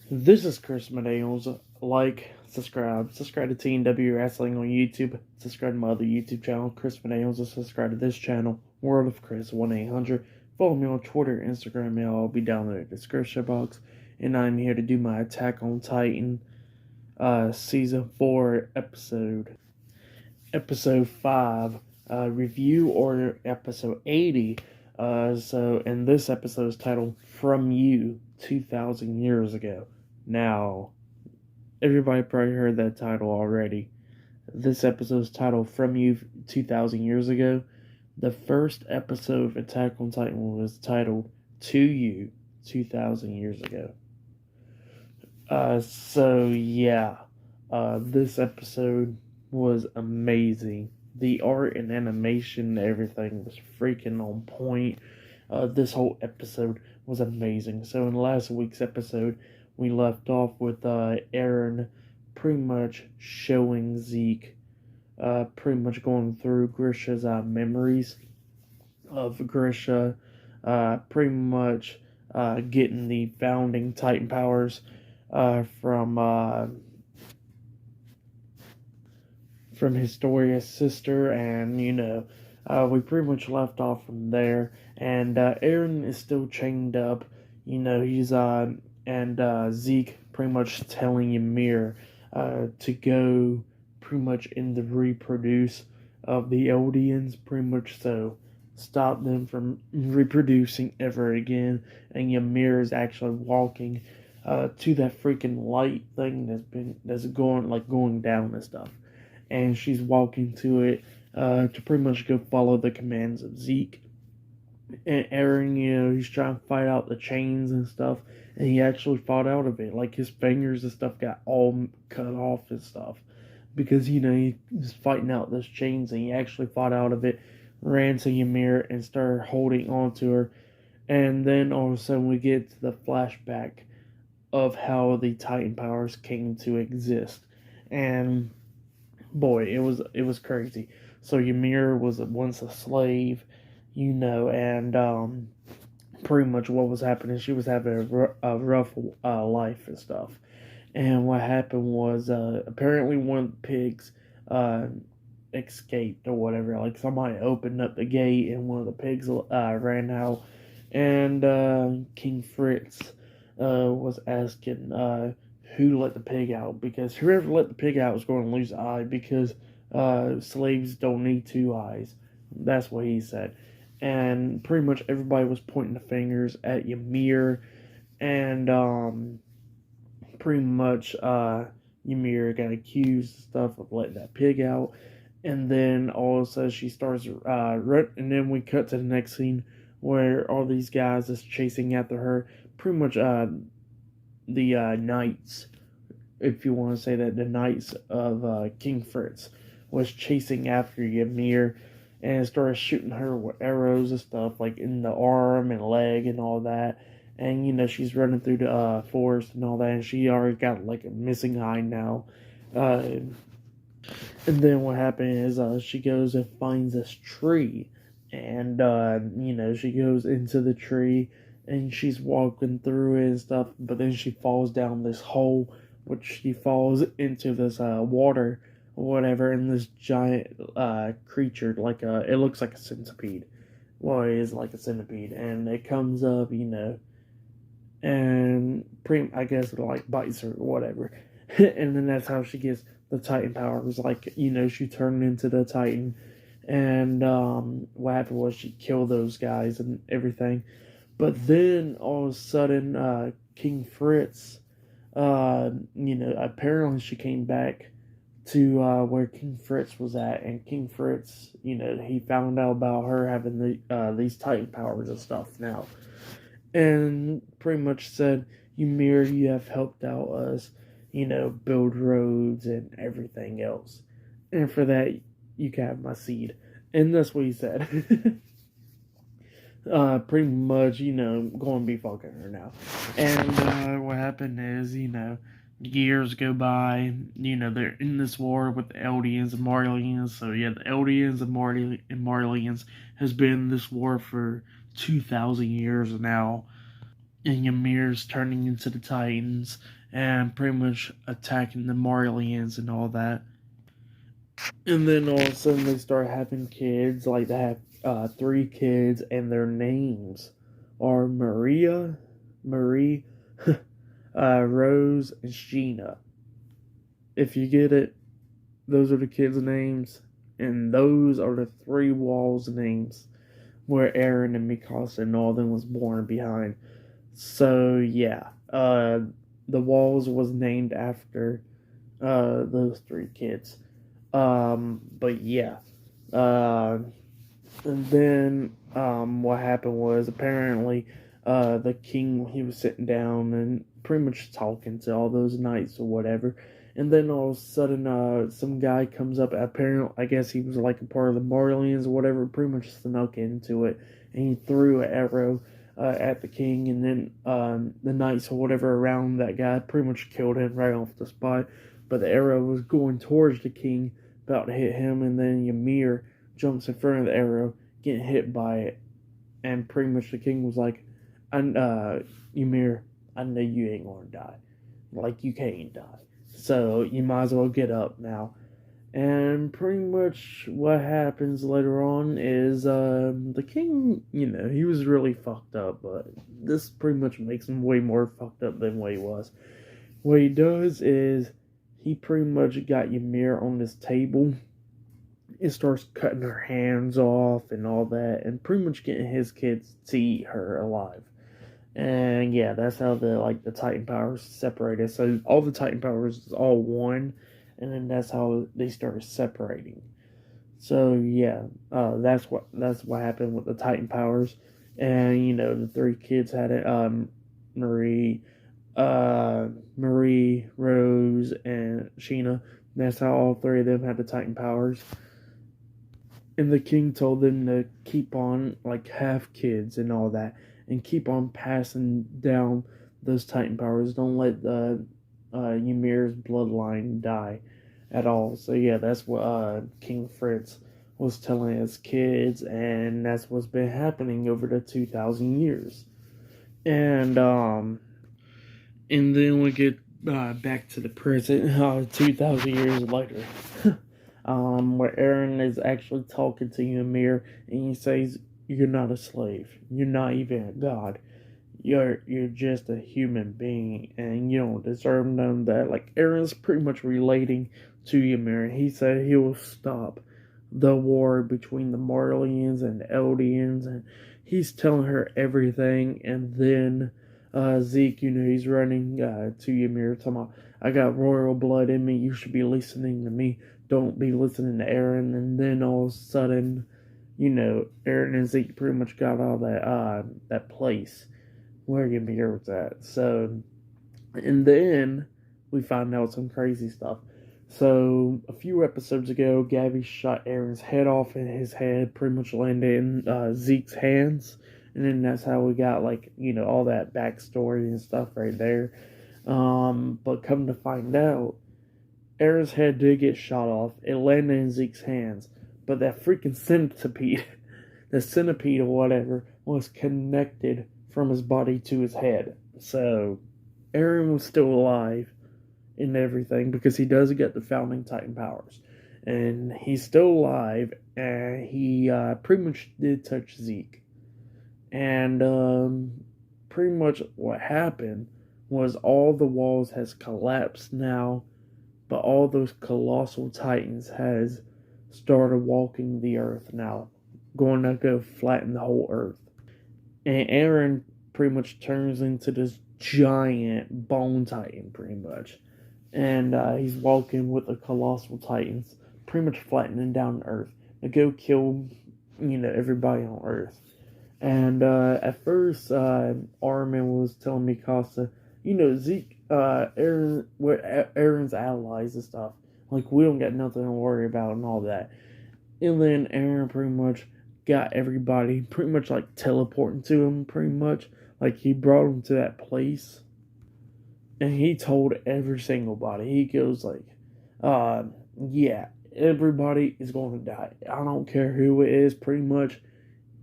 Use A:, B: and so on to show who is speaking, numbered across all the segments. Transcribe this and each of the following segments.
A: This is Chris Medales. Like, subscribe to TNW Wrestling on YouTube. Subscribe to my other YouTube channel, Chris Medales, and subscribe to this channel, World of Chris 1-800. Follow me on Twitter, Instagram, and I'll be down in the description box. And I'm here to do my Attack on Titan Season 4 episode 5 review, or episode 80. And this episode is titled From You 2,000 Years Ago. Now, everybody probably heard that title already. This episode is titled From You 2,000 Years Ago. The first episode of Attack on Titan was titled To You 2,000 Years Ago. This episode was amazing. The art and animation, everything was freaking on point. This whole episode was amazing. So in last week's episode, we left off with Eren pretty much showing Zeke, pretty much going through Grisha's memories of Grisha, pretty much getting the founding Titan powers from Historia's sister, and we pretty much left off from there. And Eren is still chained up. He's and Zeke pretty much telling Ymir to go pretty much in the reproduce of the Eldians, pretty much so stop them from reproducing ever again. And Ymir is actually walking to that freaking light thing that's going down and stuff, and she's walking to it to pretty much go follow the commands of Zeke. And Eren, he's trying to fight out the chains and stuff, and he actually fought out of it. Like, his fingers and stuff got all cut off and stuff, because, he was fighting out those chains, and he actually fought out of it, ran to Ymir, and started holding on to her. And then all of a sudden we get to the flashback of how the Titan powers came to exist. And boy, it was crazy. So Ymir was once a slave, and pretty much what was happening, she was having a rough life and stuff. And what happened was, apparently one of the pigs escaped or whatever. Like, somebody opened up the gate, and one of the pigs ran out. And King Fritz was asking who let the pig out, because whoever let the pig out was going to lose an eye, because slaves don't need two eyes. That's what he said. And pretty much everybody was pointing the fingers at Ymir, and pretty much Ymir got accused and stuff of letting that pig out. And then all of a sudden she starts and then we cut to the next scene where all these guys is chasing after her. Pretty much the knights, if you want to say that, the knights of King Fritz was chasing after Ymir, and started shooting her with arrows and stuff, like in the arm and leg and all that. And she's running through the forest and all that, and she already got like a missing eye now. And then what happened is she goes and finds this tree, and she goes into the tree, and she's walking through it and stuff, but then she falls down this hole, which she falls into this water or whatever, and this giant creature, like it looks like a centipede. Well, it is like a centipede, and it comes up, and I guess it like bites her or whatever. And then that's how she gets the Titan powers. Like, she turned into the Titan, and what happened was she killed those guys and everything. But then all of a sudden, King Fritz, apparently she came back to where King Fritz was at, and King Fritz, he found out about her having these Titan powers and stuff now, and pretty much said, Ymir, you have helped out us, build roads and everything else, and for that you can have my seed. And that's what he said. Pretty much, going to be fucking her now. And what happened is, years go by, they're in this war with the Eldians and Marlians. So yeah, the Eldians and Marlians has been in this war for 2,000 years now. And Ymir's turning into the Titans, and pretty much attacking the Marlians and all that. And then all of a sudden they start having kids. Like they have 3 kids, and their names are Marie, Rose, and Sheena. If you get it, those are the kids' names, and those are the 3 walls' names where Eren and Mikasa and all them was born behind. So yeah, the walls was named after those 3 kids. But yeah, uh, and then what happened was apparently the king, he was sitting down and pretty much talking to all those knights or whatever. And then all of a sudden, some guy comes up. Apparently, I guess he was like a part of the Marlians or whatever. Pretty much snuck into it, and he threw an arrow at the king. And then the knights or whatever around that guy pretty much killed him right off the spot. But the arrow was going towards the king, about to hit him, and then Ymir jumps in front of the arrow, getting hit by it, and pretty much the king was like, Ymir, I know you ain't gonna die. Like, you can't die. So, you might as well get up now. And pretty much what happens later on is the king, he was really fucked up, but this pretty much makes him way more fucked up than what he was. What he does is he pretty much got Ymir on this table and starts cutting her hands off and all that, and pretty much getting his kids to eat her alive. And yeah, that's how the Titan powers separated. So all the Titan powers is all one, and then that's how they started separating. So yeah, that's what happened with the Titan powers. And the 3 kids had it. Marie, Rose, and Sheena. That's how all 3 of them had the Titan powers. And the king told them to keep on, like, have kids and all that, and keep on passing down those Titan powers. Don't let the Ymir's bloodline die at all. So yeah, that's what King Fritz was telling his kids, and that's what's been happening over the 2,000 years. And then we get back to the present, 2,000 years later, where Eren is actually talking to Ymir, and he says, "You're not a slave. You're not even a god. You're just a human being, and you don't deserve none of that." Like, Eren's pretty much relating to Ymir, and he said he will stop the war between the Marlians and the Eldians, and he's telling her everything. And then Zeke, he's running to Ymir, talking about, "I got royal blood in me. You should be listening to me. Don't be listening to Eren." And then all of a sudden, Eren and Zeke pretty much got all that place where Ymir was at. So, and then we find out some crazy stuff. So, a few episodes ago, Gabby shot Eren's head off, and his head pretty much landed in Zeke's hands. And then that's how we got, all that backstory and stuff right there. But come to find out, Eren's head did get shot off. It landed in Zeke's hands. But that freaking centipede, the centipede or whatever, was connected from his body to his head. So, Eren was still alive and everything, because he does get the founding Titan powers. And he's still alive, and he pretty much did touch Zeke. And pretty much what happened was all the walls has collapsed now, but all those colossal titans has started walking the earth now, going to go flatten the whole earth. And Eren pretty much turns into this giant bone titan, pretty much. And he's walking with the colossal titans, pretty much flattening down the earth to go kill, everybody on earth. And at first, Armin was telling Mikasa, Zeke, we're Eren's allies and stuff. Like, we don't got nothing to worry about and all that. And then Eren pretty much got everybody pretty much like teleporting to him, pretty much. Like, he brought them to that place. And he told every single body, he goes like, yeah, everybody is going to die. I don't care who it is, pretty much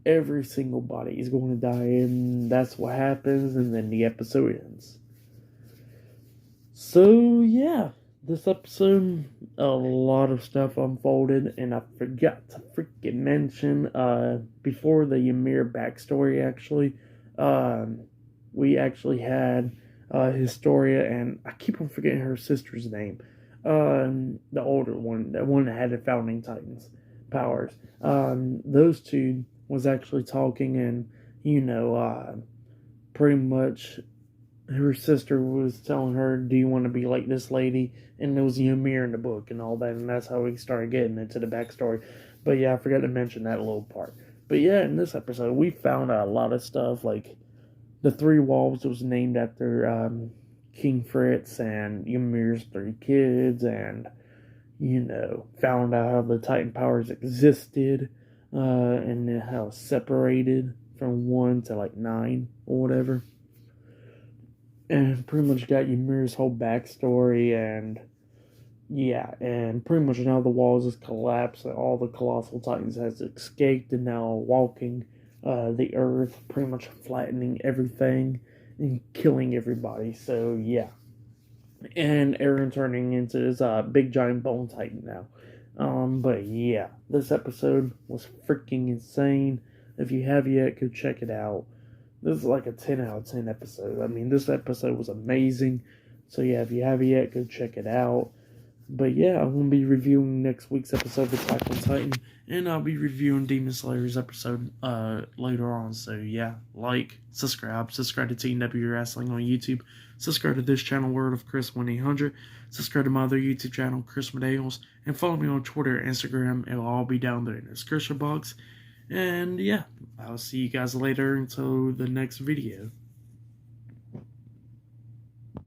A: every single body is going to die. And that's what happens, and then the episode ends. So yeah, this episode, a lot of stuff unfolded, and I forgot to freaking mention before the Ymir backstory. Actually, um, we actually had Historia, and I keep on forgetting her sister's name. The older one, the one that had the founding Titans powers. Those two was actually talking, and pretty much her sister was telling her, "Do you want to be like this lady?" And there was Ymir in the book and all that, and that's how we started getting into the backstory. But yeah, I forgot to mention that little part. But yeah, in this episode, we found out a lot of stuff. Like the Three Wolves was named after King Fritz and Ymir's three kids, and found out how the Titan powers existed, and how separated from one to like nine or whatever, and pretty much got Ymir's whole backstory, and yeah, and pretty much now the walls has collapsed, and all the colossal titans has escaped, and now walking the earth, pretty much flattening everything and killing everybody. So yeah, and Eren turning into this big giant bone titan now. But yeah, this episode was freaking insane. If you have yet, go check it out. This is like a 10 out of 10 episode. I mean, this episode was amazing. So yeah, if you haven't yet, go check it out. But yeah, I'm going to be reviewing next week's episode of Attack on Titan. And I'll be reviewing Demon Slayer's episode later on. So yeah, subscribe to TNW Wrestling on YouTube. Subscribe to this channel, Word of Chris 1800. Subscribe to my other YouTube channel, Chris Medeiros. And follow me on Twitter and Instagram. It'll all be down there in the description box. And yeah, I'll see you guys later until the next video.